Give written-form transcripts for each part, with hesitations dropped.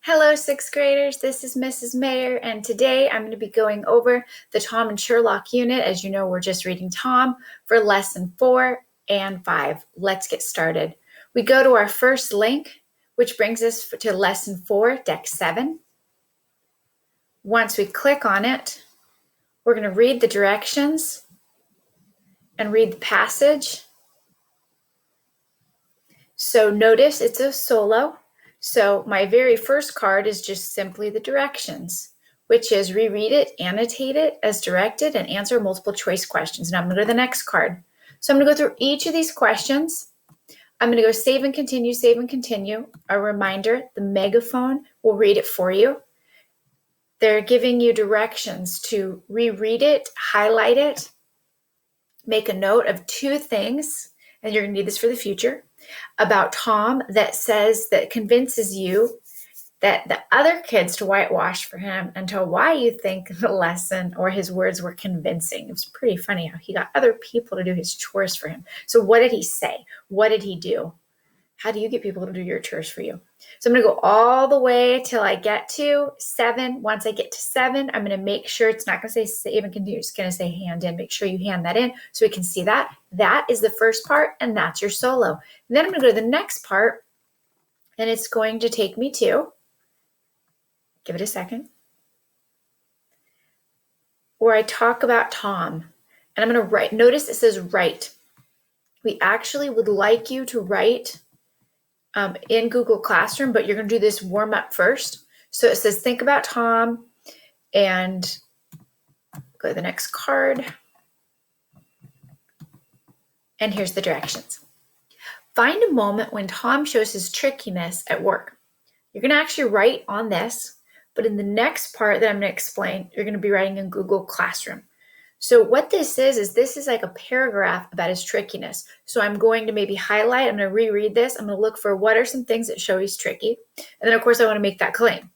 Hello, sixth graders. This is Mrs. Mayer, and today I'm going to be going over the Tom and Sherlock unit. As you know, we're just reading Tom for lesson 4 and 5. Let's get started. We go to our first link, which brings us to lesson 4, deck 7. Once we click on it, we're going to read the directions and read the passage. So notice it's a solo. So my very first card is just simply the directions, which is reread it, annotate it as directed, and answer multiple choice questions. Now I'm going to go to the next card. So I'm going to go through each of these questions. I'm going to go save and continue, save and continue. A reminder, the megaphone will read it for you. They're giving you directions to reread it, highlight it, make a note of 2 things, and you're going to need this for the future, about Tom that convinces you that the other kids to whitewash for him and to why you think the lesson or his words were convincing. It was pretty funny how he got other people to do his chores for him. So what did he say? What did he do? How do you get people to do your chores for you? So I'm going to go all the way till I get to 7. Once I get to 7, I'm going to make sure it's not going to say save and continue. It's going to say hand in. Make sure you hand that in so we can see that. That is the first part, and that's your solo. And then I'm going to go to the next part, and it's going to take me to, give it a second, where I talk about Tom. And I'm going to write. Notice it says write. We actually would like you to write in Google Classroom, but you're going to do this warm up first. So it says, think about Tom, and go to the next card. And here's the directions. Find a moment when Tom shows his trickiness at work. You're going to actually write on this, but in the next part that I'm going to explain, you're going to be writing in Google Classroom. So what this is like a paragraph about his trickiness. So I'm going to maybe highlight, I'm going to reread this. I'm going to look for what are some things that show he's tricky. And then of course I want to make that claim.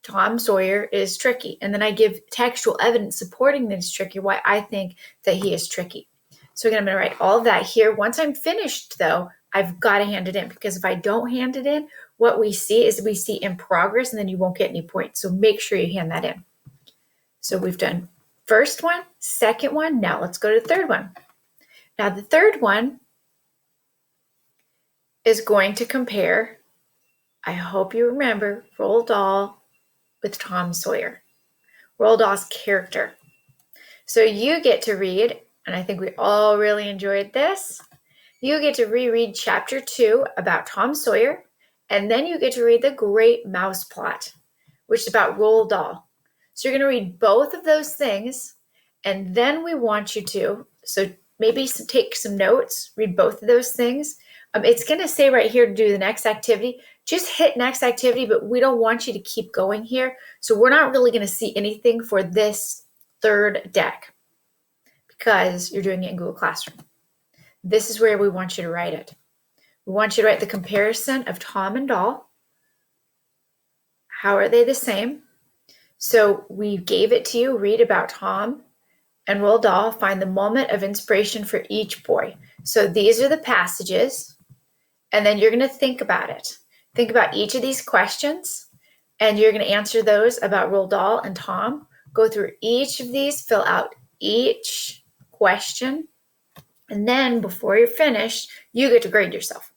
Tom Sawyer is tricky. And then I give textual evidence supporting that he's tricky, why I think that he is tricky. So again, I'm going to write all of that here. Once I'm finished though, I've got to hand it in, because if I don't hand it in, what we see in progress, and then you won't get any points. So make sure you hand that in. So we've done first one, second one. Now let's go to the third one. Now the third one is going to compare, I hope you remember, Roald Dahl with Tom Sawyer. Roald Dahl's character. So you get to read, and I think we all really enjoyed this, you get to reread chapter 2 about Tom Sawyer, and then you get to read The Great Mouse Plot, which is about Roald Dahl. So you're going to read both of those things, and then we want you to, so maybe take some notes, read both of those things. It's going to say right here to do the next activity. Just hit next activity, but we don't want you to keep going here. So we're not really going to see anything for this third deck because you're doing it in Google Classroom. This is where we want you to write it. We want you to write the comparison of Tom and Dahl. How are they the same? So we gave it to you, read about Tom and Roald Dahl, find the moment of inspiration for each boy. So these are the passages, and then you're going to think about it. Think about each of these questions, and you're going to answer those about Roald Dahl and Tom. Go through each of these, fill out each question, and then before you're finished, you get to grade yourself.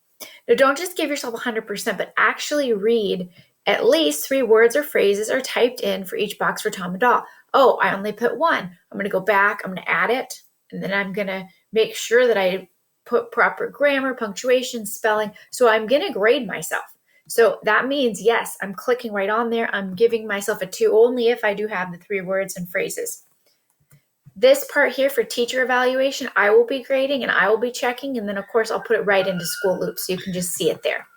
Now don't just give yourself 100%, but actually read at least 3 words or phrases are typed in for each box for Tom and Dahl. Oh, I only put 1. I'm going to go back, I'm going to add it, and then I'm going to make sure that I put proper grammar, punctuation, spelling. So I'm going to grade myself. So that means, yes, I'm clicking right on there. I'm giving myself a 2 only if I do have the 3 words and phrases. This part here for teacher evaluation, I will be grading and I will be checking. And then, of course, I'll put it right into School Loop so you can just see it there.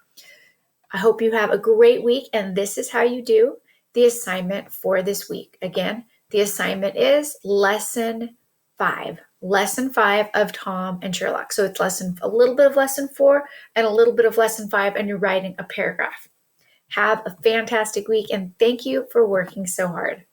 I hope you have a great week, and this is how you do the assignment for this week. Again, the assignment is lesson 5 of Tom and Sherlock. So it's a little bit of lesson 4 and a little bit of lesson 5, and you're writing a paragraph. Have a fantastic week, and thank you for working so hard.